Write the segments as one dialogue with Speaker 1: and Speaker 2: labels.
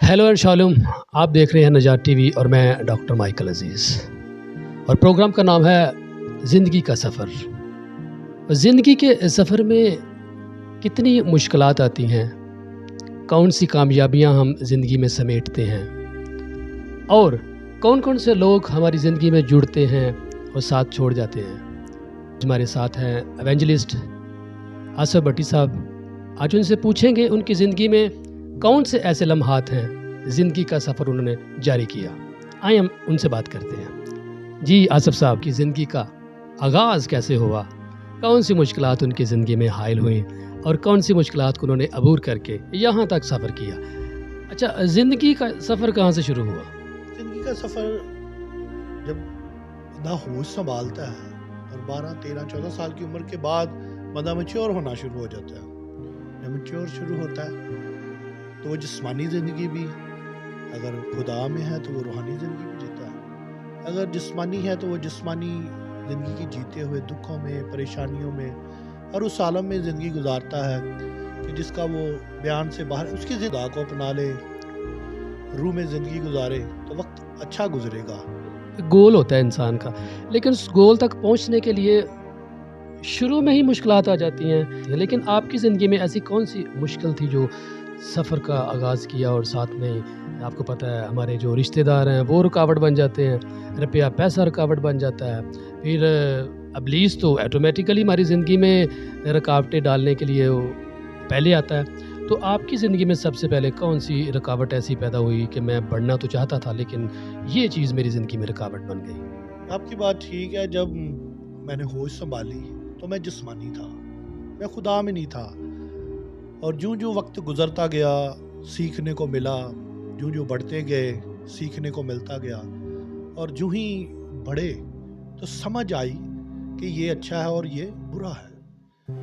Speaker 1: Hello and शालूम, आप देख रहे हैं नजात टीवी और मैं डॉक्टर माइकल अजीज़ और प्रोग्राम का नाम है ज़िंदगी का सफ़र। ज़िंदगी के सफ़र में कितनी मुश्किलात आती हैं, कौन सी कामयाबियां हम ज़िंदगी में समेटते हैं और कौन कौन से लोग हमारी ज़िंदगी में जुड़ते हैं और साथ छोड़ जाते हैं। हमारे साथ हैं एवेंजलिस्ट आसिफ भट्टी साहब। आज उनसे पूछेंगे उनकी ज़िंदगी में कौन से ऐसे लम्हात हैं, ज़िंदगी का सफ़र उन्होंने जारी किया। आइए हम उनसे बात करते हैं। जी आसिफ साहब, की ज़िंदगी का आगाज़ कैसे हुआ, कौन सी मुश्किलात उनकी ज़िंदगी में हायल हुई और कौन सी मुश्किलात को उन्होंने अबूर करके यहाँ तक सफ़र किया। अच्छा, ज़िंदगी का सफ़र कहाँ से शुरू हुआ?
Speaker 2: ज़िंदगी का सफ़र जब बंदा होश संभालता है और 12, 13, 14 साल की उम्र के बाद बंदा मैच्योर होना शुरू हो जाता है। जब मैच्योर शुरू होता है तो वो जिस्मानी ज़िंदगी भी, अगर खुदा में है तो वो रूहानी ज़िंदगी भी जीता है। अगर जिस्मानी है तो वो जिस्मानी ज़िंदगी की जीते हुए दुखों में, परेशानियों में और उस आलम में ज़िंदगी गुजारता है कि जिसका वो बयान से बाहर, उसकी ज़िंदगी को अपना ले, रूह में ज़िंदगी गुजारे तो वक्त अच्छा गुजरेगा।
Speaker 1: गोल होता है इंसान का, लेकिन उस गोल तक पहुँचने के लिए शुरू में ही मुश्किलात आ जाती हैं। लेकिन आपकी ज़िंदगी में ऐसी कौन सी मुश्किल थी जो सफ़र का आगाज़ किया और साथ में आपको पता है हमारे जो रिश्तेदार हैं वो रुकावट बन जाते हैं, रुपया पैसा रुकावट बन जाता है, फिर इब्लीस तो ऑटोमेटिकली हमारी ज़िंदगी में रुकावटें डालने के लिए वो पहले आता है। तो आपकी ज़िंदगी में सबसे पहले कौन सी रुकावट ऐसी पैदा हुई कि मैं बढ़ना तो चाहता था लेकिन ये चीज़ मेरी ज़िंदगी में रुकावट बन गई?
Speaker 2: आपकी बात ठीक है। जब मैंने होश संभाली तो मैं जिस्मानी था, मैं खुदा में नहीं था। और जूं जूं वक्त गुजरता गया सीखने को मिला, जूं जूं बढ़ते गए सीखने को मिलता गया और जूं ही बढ़े तो समझ आई कि ये अच्छा है और ये बुरा है।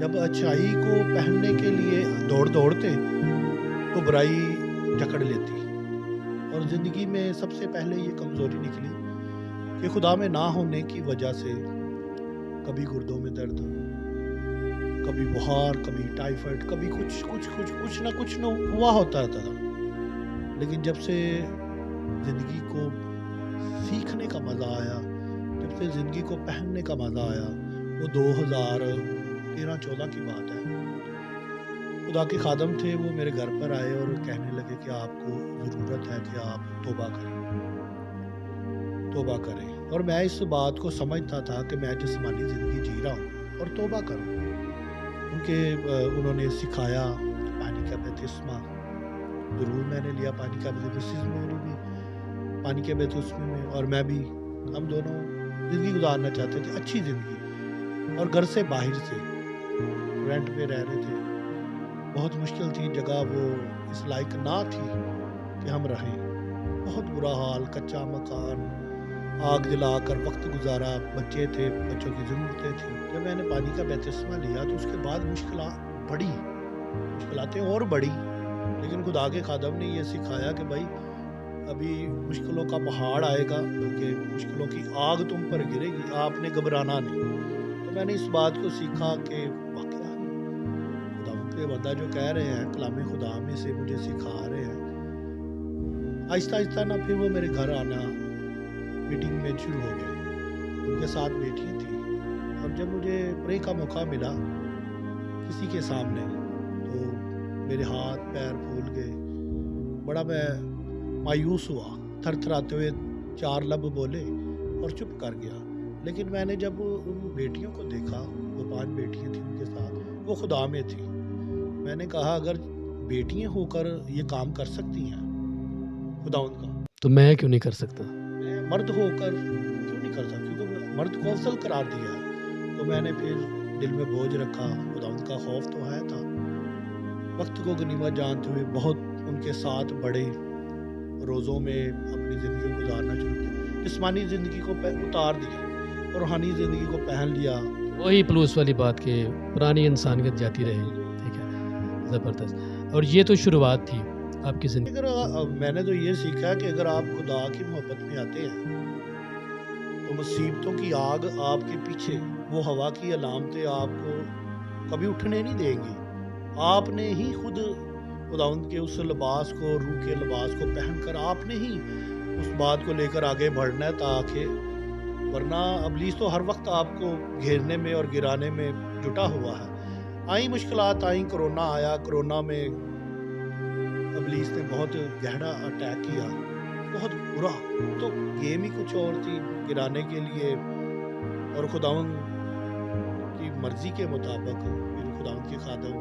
Speaker 2: जब अच्छाई को पहनने के लिए दौड़ते तो बुराई जकड़ लेती और ज़िंदगी में सबसे पहले ये कमज़ोरी निकली कि खुदा में ना होने की वजह से कभी गुर्दों में दर्द, कभी बुखार, कभी टाइफाइड, कभी कुछ ना हुआ होता रहता था। लेकिन जब से ज़िंदगी को सीखने का मज़ा आया, जब से ज़िंदगी को पहनने का मज़ा आया, वो 2013-14 की बात है। खुदा के खादम थे, वो मेरे घर पर आए और कहने लगे कि आपको ज़रूरत है कि आप तौबा करें। और मैं इस बात को समझता था कि मैं जिस्मानी ज़िंदगी जी रहा हूँ और तौबा करूँ। उन्होंने सिखाया पानी का बपतिस्मा, ज़रूर मैंने लिया पानी का बपतिस्मा, मेरी भी पानी के बपतिस्मे में, और मैं भी, हम दोनों ज़िंदगी गुजारना चाहते थे, अच्छी ज़िंदगी। और घर से बाहर से रेंट पे रह रहे थे, बहुत मुश्किल थी, जगह वो इस लायक ना थी कि हम रहें, बहुत बुरा हाल, कच्चा मकान, आग जलाकर वक्त गुजारा, बच्चे थे, बच्चों की ज़रूरतें थी। जब मैंने पानी का बपतिस्मा लिया तो उसके बाद मुश्किलातें और बढ़ी, लेकिन खुदा के खादम ने ये सिखाया कि भाई अभी मुश्किलों का पहाड़ आएगा, बल्कि मुश्किलों की आग तुम पर गिरेगी, आपने घबराना नहीं। तो मैंने इस बात को सीखा कि वाकई खुदा के बंदा जो कह रहे हैं कलाम खुदा में से मुझे सिखा रहे हैं। आहिस्ता आहिस्ता ना फिर वो मेरे घर आना, मीटिंग में शुरू हो गए, उनके साथ बैठी थी। और जब मुझे प्रे का मौका मिला किसी के सामने तो मेरे हाथ पैर फूल गए, बड़ा मैं मायूस हुआ, थरथराते हुए 4 लब बोले और चुप कर गया। लेकिन मैंने जब उन बेटियों को देखा, वो 5 बेटियां थी उनके साथ, वो खुदा में थी। मैंने कहा अगर बेटियां होकर ये काम कर सकती हैं खुदा उनका,
Speaker 1: तो मैं क्यों नहीं कर सकता?
Speaker 2: मर्द होकर क्यों नहीं कर सकता, क्योंकि मर्द को अफसल करार दिया है। तो मैंने फिर दिल में बोझ रखा, खुदा उनका खौफ तो है था, वक्त को गनीमत जानते हुए बहुत उनके साथ बड़े रोज़ों में अपनी ज़िंदगी गुजारना शुरू किया, जिस्मानी ज़िंदगी को उतार दिया और रूहानी ज़िंदगी को पहन लिया।
Speaker 1: वही प्लूस वाली बात कि पुरानी इंसानियत जाती रही। ठीक है, ज़बरदस्त। और ये तो शुरुआत थी आपकी ज़िंदगी।
Speaker 2: अगर मैंने तो ये सीखा कि अगर आप खुदा की मोहब्बत में आते हैं तो मुसीबतों की आग आपके पीछे, वो हवा की अलामतें आपको कभी उठने नहीं देंगी। आपने ही खुद खुदावंद के उस लिबास को, रूह के लिबास को पहन कर आपने ही उस बात को लेकर आगे बढ़ना है, ताकि वरना इब्लीस तो हर वक्त आपको घेरने में और गिराने में जुटा हुआ है। आई मुश्किलात आई, कोरोना आया, कोरोना में इब्लीस ने बहुत गहरा अटैक किया, बहुत बुरा। तो गेम ही कुछ और थी गिराने के लिए, और खुदावंद की मर्जी के मुताबिक मेरे खुदावंद के खादम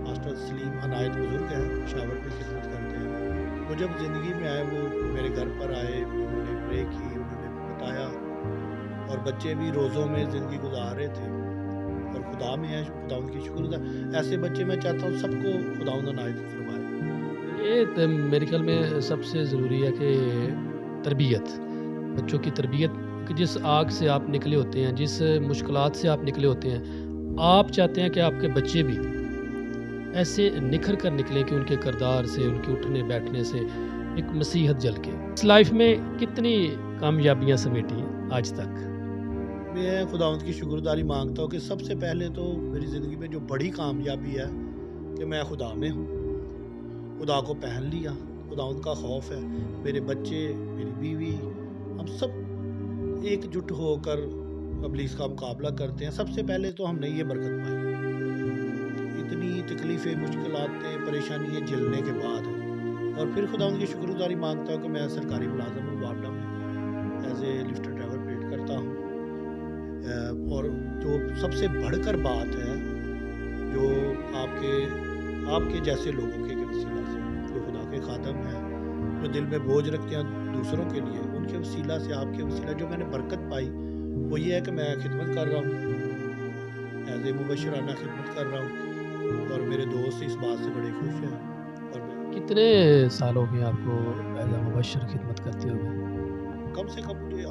Speaker 2: मास्टर सलीम अनायत बुजुर्ग हैं, शावर में खिदमत करते हैं। वो जब ज़िंदगी में आए, वो मेरे घर पर आए, उन्होंने प्रे की, उन्होंने बताया, और बच्चे भी रोज़ों में ज़िंदगी गुजार रहे थे और खुदा में है, खुदावंद की शुक्र। ऐसे बच्चे मैं चाहता हूँ सबको खुदावंद अनायत फरमाए।
Speaker 1: ये मेरे ख्याल में सबसे ज़रूरी है कि तरबियत, बच्चों की तरबियत, कि जिस आग से आप निकले होते हैं, जिस मुश्किलात से आप निकले होते हैं, आप चाहते हैं कि आपके बच्चे भी ऐसे निखर कर निकलें कि उनके किरदार से, उनके उठने बैठने से एक मसीहत झलके। इस लाइफ में कितनी कामयाबियां समेटी हैं आज तक?
Speaker 2: मैं खुदावंद की शुक्रगुजारी मांगता हूँ कि सबसे पहले तो मेरी ज़िंदगी में जो बड़ी कामयाबी है कि मैं खुदा में हूँ, खुदा को पहन लिया, खुदावंद का खौफ है। मेरे बच्चे, मेरी बीवी, हम सब एकजुट होकर इब्लीस का मुकाबला करते हैं। सबसे पहले तो हमने ये बरकत पाई, इतनी तकलीफ़ें, मुश्किलातें, परेशानियाँ झेलने के बाद, और फिर खुदावंद की शुक्रगुजारी मांगता हूँ कि मैं सरकारी मुलाजम हूँ, वार्डा में as a lift driver operate करता हूँ। और जो सबसे बढ़कर बात है, जो आपके जैसे लोगों के वसीला से, जो खुदा के खादम हैं, जो दिल में बोझ रखते हैं दूसरों के लिए, उनके वसीला से, आपके वसीला जो मैंने बरकत पाई, वो ये है कि मैं खिदमत कर रहा हूँ, एज ए मुबशराना खिदमत कर रहा हूँ, और मेरे दोस्त इस बात से बड़े खुश हैं। और मैं
Speaker 1: कितने साल हो गए आपको एज अ मुबशर खिदमत करते हुए?
Speaker 2: कम से कम मुझे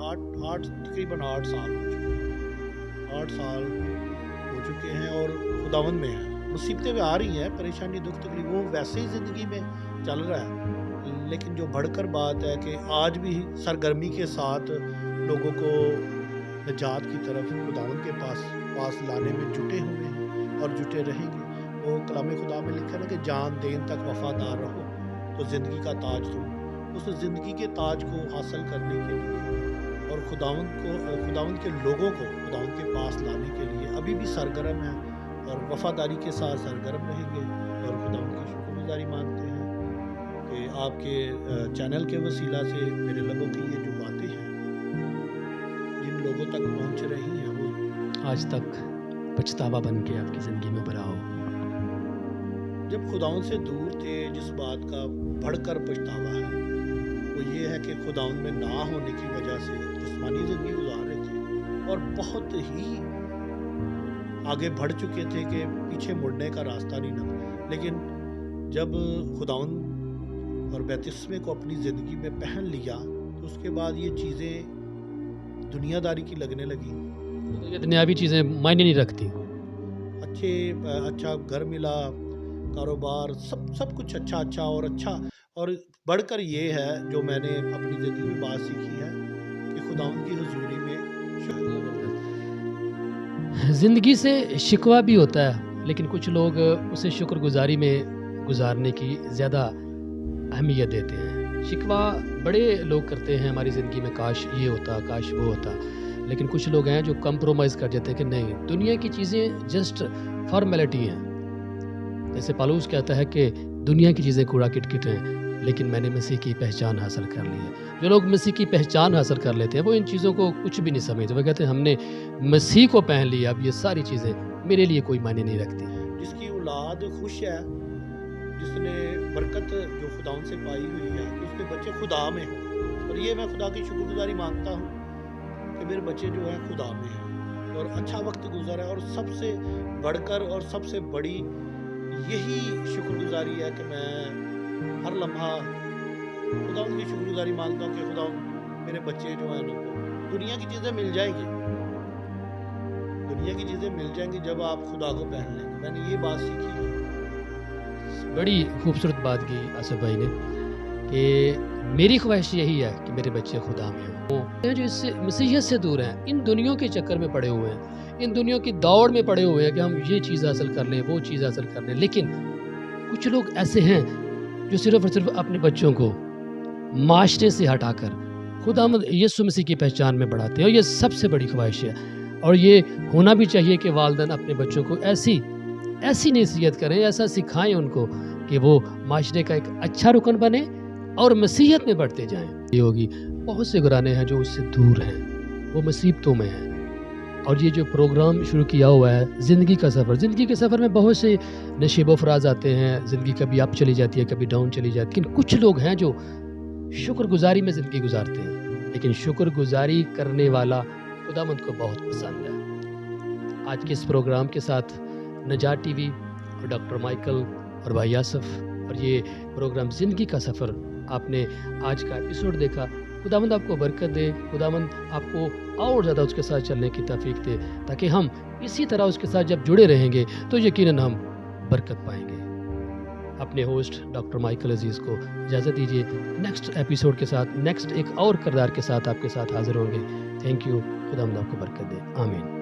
Speaker 2: तकरीबन 8 साल हो चुके हैं, 8 साल हो चुके हैं, और खुदावंद में है। मुसीबतें भी आ रही हैं, परेशानी, दुख, तकलीफ, वो वैसे ही ज़िंदगी में चल रहा है, लेकिन जो बढ़कर बात है कि आज भी सरगर्मी के साथ लोगों को निजात की तरफ खुदावंद के पास लाने में जुटे हुए हैं और जुटे रहेंगे। वो कलाम खुदा में लिखा है ना कि जान देन तक वफादार रहो तो ज़िंदगी का ताज तुम। उस ज़िंदगी के ताज को हासिल करने के लिए और खुदावंद के लोगों को खुदावंद के पास लाने के लिए अभी भी सरगर्म है और वफादारी के साथ सरगर्म रहेंगे। और खुदावंद की शुक्रगुजारी मानते हैं कि आपके चैनल के वसीला से मेरे लोगों की ये जो बातें हैं जिन लोगों तक पहुंच रही हैं, वो
Speaker 1: आज तक पछतावा बन के आपकी ज़िंदगी में भरा हो?
Speaker 2: जब खुदावंद से दूर थे, जिस बात का बढ़कर पछतावा है वो ये है कि खुदावंद में ना होने की वजह से जिस्मानी ज़िंदगी गुजार रहे थे और बहुत ही आगे बढ़ चुके थे कि पीछे मुड़ने का रास्ता नहीं था। लेकिन जब खुदावंद और बैतिस्मे को अपनी ज़िंदगी में पहन लिया तो उसके बाद ये चीज़ें दुनियादारी की लगने लगी।
Speaker 1: तो ये दुनियावी चीज़ें मायने नहीं रखती।
Speaker 2: अच्छा घर मिला, कारोबार, सब कुछ अच्छा और बढ़कर ये है जो मैंने अपनी ज़िंदगी में बात सीखी है कि खुदावंद की हुजूरी में
Speaker 1: ज़िंदगी से शिकवा भी होता है, लेकिन कुछ लोग उसे शुक्रगुजारी में गुजारने की ज़्यादा अहमियत देते हैं। शिकवा बड़े लोग करते हैं हमारी ज़िंदगी में, काश ये होता, काश वो होता, लेकिन कुछ लोग हैं जो कंप्रोमाइज़ कर देते हैं कि नहीं, दुनिया की चीज़ें जस्ट फॉर्मेलिटी हैं। जैसे पालूस कहता है कि दुनिया की चीज़ें कूड़ा किटकिट हैं, लेकिन मैंने मसीह की पहचान हासिल कर ली है। जो लोग मसीह की पहचान हासिल कर लेते हैं वो इन चीज़ों को कुछ भी नहीं समझते। वो कहते हैं हमने मसीह को पहन लिया, अब ये सारी चीज़ें मेरे लिए कोई मायने नहीं रखती।
Speaker 2: जिसकी औलाद खुश है, जिसने बरकत जो खुदावंद से पाई हुई है, उसके बच्चे खुदा में हों। और ये मैं खुदा की शुक्रगुजारी मांगता हूँ कि मेरे बच्चे जो हैं खुदा में हैं और अच्छा वक्त गुजरा है। और सबसे बढ़कर और सबसे बड़ी यही शुक्रगुजारी है कि मैं हर लम्हा खुदावंद की शुक्रगुजारी मांगता हूँ कि खुदावंद मेरे बच्चे जो हैं उनको दुनिया की चीज़ें मिल जाएंगी, दुनिया की चीज़ें मिल जाएंगी जब आप खुदा को पहन लेंगे। मैंने ये बात सीखी है।
Speaker 1: बड़ी खूबसूरत बात की आसिफ भाई ने कि मेरी ख्वाहिश यही है कि मेरे बच्चे खुदा में हों। जो इससे मसीहियत से दूर हैं, इन दुनिया के चक्कर में पड़े हुए हैं, इन दुनिया की दौड़ में पड़े हुए हैं कि हम ये चीज़ हासिल कर लें, वो चीज़ हासिल कर लें। लेकिन कुछ लोग ऐसे हैं जो सिर्फ़ और सिर्फ अपने बच्चों को माशरे से हटाकर खुदावंद यीशु मसीह की पहचान में बढ़ाते हैं, और ये सबसे बड़ी ख्वाहिश है। और ये होना भी चाहिए कि वालिदैन अपने बच्चों को ऐसी नसीहत करें, ऐसा सिखाएं उनको कि वो माशरे का एक अच्छा रुकन बने और मसीहत में बढ़ते जाएं। ये होगी, बहुत से घराने हैं जो उससे दूर हैं, वो मुसीबतों में हैं। और ये जो प्रोग्राम शुरू किया हुआ है ज़िंदगी का सफ़र, ज़िंदगी के सफ़र में बहुत से नशीब फराज आते हैं, ज़िंदगी कभी अप चली जाती है, कभी डाउन चली जाती है, लेकिन कुछ लोग हैं जो शुक्रगुज़ारी में ज़िंदगी गुजारते हैं, लेकिन शुक्रगुज़ारी करने वाला खुदावंद को बहुत पसंद है। आज के इस प्रोग्राम के साथ नजात टीवी और डॉक्टर माइकल और भाई आसफ, और ये प्रोग्राम ज़िंदगी का सफ़र आपने आज का एपिसोड देखा। खुदावंद आपको बरकत दे, खुदावंद आपको और ज़्यादा उसके साथ चलने की तौफीक दे, ताकि हम इसी तरह उसके साथ जब जुड़े रहेंगे तो यकीनन हम बरकत पाएंगे। अपने होस्ट डॉक्टर माइकल अजीज़ को इजाज़त दीजिए। नेक्स्ट एपिसोड के साथ, नेक्स्ट एक और किरदार के साथ आपके साथ हाजिर होंगे। Thank you. खुदावंद आपको बरकत दे। आमीन।